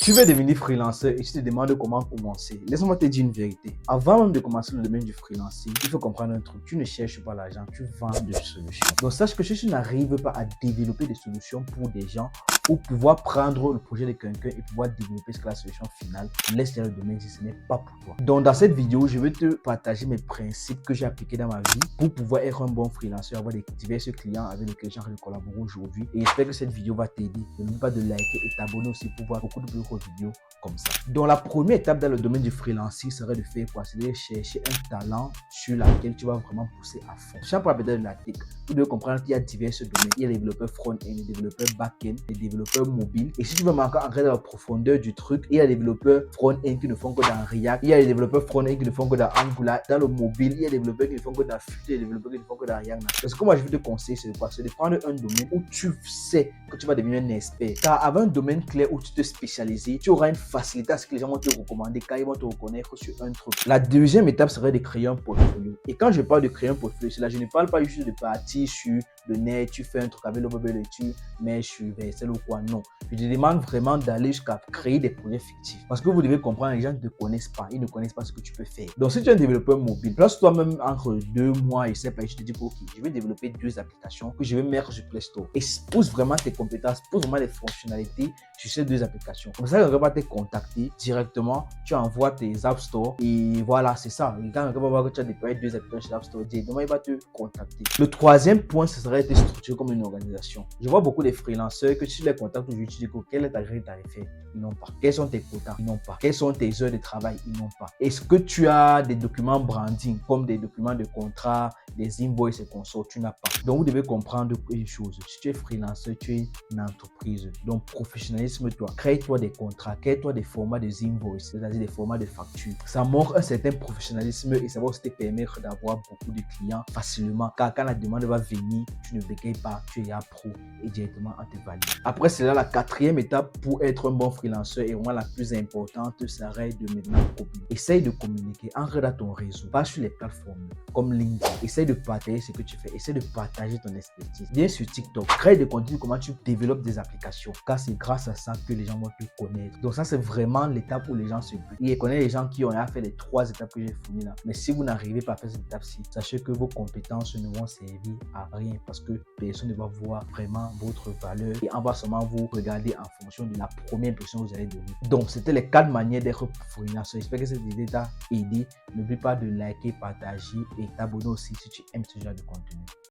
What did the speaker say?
Tu veux devenir freelanceur et tu te demandes comment commencer. Laisse-moi te dire une vérité. Avant même de commencer le domaine du freelancing, il faut comprendre un truc. Tu ne cherches pas l'argent, tu vends des solutions. Donc sache que si tu n'arrives pas à développer des solutions pour des gens ou pouvoir prendre le projet de quelqu'un et pouvoir développer ce que la solution finale, laisse-le le domaine si ce n'est pas pour toi. Donc dans cette vidéo, je vais te partager mes principes que j'ai appliqués dans ma vie pour pouvoir être un bon freelanceur, avoir des divers clients avec lesquels j'ai collaboré aujourd'hui. Et j'espère que cette vidéo va t'aider. N'oublie pas de liker et t'abonner aussi pour voir beaucoup de vidéos comme ça. Donc la première étape dans le domaine du freelancing serait de faire quoi? C'est de chercher un talent sur lequel tu vas vraiment pousser à fond. Je parle peut-être de la tech. Vous devez comprendre qu'il y a divers domaines. Il y a les développeurs front-end, les développeurs back-end, les développeurs mobiles. Et si tu veux encore entrer dans la profondeur du truc, il y a les développeurs front-end qui ne font que dans React. Il y a les développeurs front-end qui ne font que dans Angular. Dans le mobile, il y a les développeurs qui ne font que dans Flutter, les développeurs qui ne font que dans React. Parce que moi, je veux te conseiller, c'est quoi? C'est de prendre un domaine où tu sais que tu vas devenir un expert. Car avec un domaine clair où tu te spécialises, tu auras une facilité à ce que les gens vont te recommander car ils vont te reconnaître sur un truc. La deuxième étape serait de créer un portfolio. Et quand je parle de créer un portfolio, c'est là, je ne parle pas juste de partir sur le net, tu fais un truc avec le mobile et tu mets sur Vercel ou quoi. Non. Je te demande vraiment d'aller jusqu'à créer des projets fictifs. Parce que vous devez comprendre, les gens ne te connaissent pas. Ils ne connaissent pas ce que tu peux faire. Donc, si tu es un développeur mobile, place toi-même entre 2 mois et sais pas, je te dis, ok, je vais développer 2 applications que je vais mettre sur Play Store. Et pousse vraiment tes compétences, pousse vraiment les fonctionnalités sur ces 2 applications. Comme ça, quelqu'un va te contacter directement, tu envoies tes App Store et voilà, c'est ça. Quand quelqu'un va voir que tu as déployé 2 applications sur l'App Store, directement, il va te contacter. Le troisième point, ce serait de structurer comme une organisation. Je vois beaucoup de freelanceurs que tu les contactes aujourd'hui, tu dis quelle est ta grille tarifaire? Ils n'ont pas. Quels sont tes quotas? Ils n'ont pas. Quelles sont tes heures de travail? Ils n'ont pas. Est-ce que tu as des documents branding comme des documents de contrat, des invoices et consorts? Tu n'as pas. Donc, vous devez comprendre une chose. Si tu es freelanceur, tu es une entreprise. Donc, professionnalisme, toi. Crée-toi des contrats, crée-toi des formats de invoices, c'est-à-dire des formats de factures. Ça montre un certain professionnalisme et ça va aussi te permettre d'avoir beaucoup de clients facilement. Car quand la demande va venir, tu ne bégayes pas, tu es pro et directement on te valide. Après, c'est là la quatrième étape pour être un bon freelanceur et vraiment la plus importante serait de maintenant communiquer. Essaye de communiquer, entre dans ton réseau, pas sur les plateformes comme LinkedIn. Essaye de partager ce que tu fais, essaye de partager ton expertise. Viens sur TikTok, crée des contenus, comment tu développes des applications, car c'est grâce à ça que les gens vont te connaître. Donc ça, c'est vraiment l'étape où les gens se butent. Et je connais les gens qui ont fait les 3 étapes que j'ai fournies là. Mais si vous n'arrivez pas à faire cette étape-ci, sachez que vos compétences ne vont servir à rien parce que personne ne va voir vraiment votre valeur et on va seulement vous regarder en fonction de la première impression que vous allez donner. Donc, c'était les 4 manières d'être freelanceur. J'espère que cette idée t'a aidé. N'oublie pas de liker, partager et t'abonner aussi si tu aimes ce genre de contenu.